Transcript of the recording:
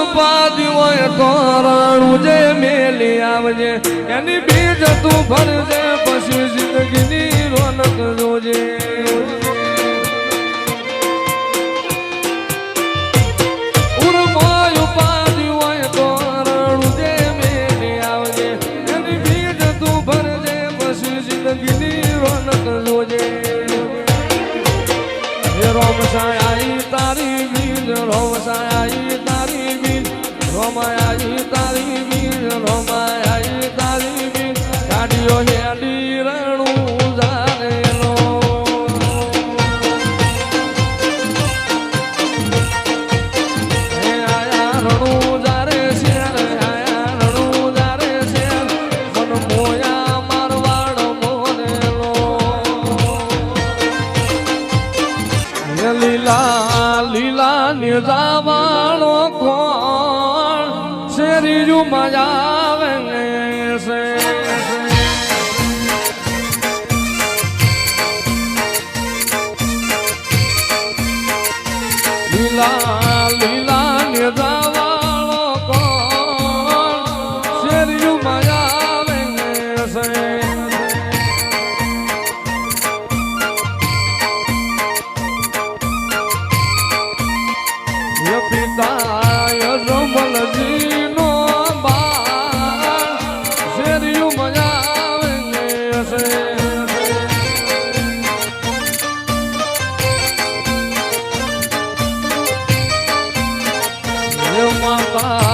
ઉપાધિ હોય તો રાણું જે મેલી આવજે એની બીજ તું ભરજે પછી જિંદગીની રોનક જોજે ઉપાધિ હોય તો રાણું જે મેલી આવજે એની બીજ તું ભરજે પછી જિંદગીની રોનક જોજે રોમ સાઈ તારી બીજ રોમ સાઈ તારી બીજ રોમાઈ તારી બીજ રોમાઈ તારી બીજ કાઢ્યો હેડી રણું જાનેલો આયા રણું જારે શેર આયા રણું જારે શેર મન મોયા મારવાડ મોનેલો લીલા લીલા નિજાવાળો કોણ શેરીયું મજા આવે છે લીલા લીલા નિજાવાળો કોણ શેરીયું મજા આવે છે પિતા રમલજી નો બાળ શેરીયું મજા આવે છે માતા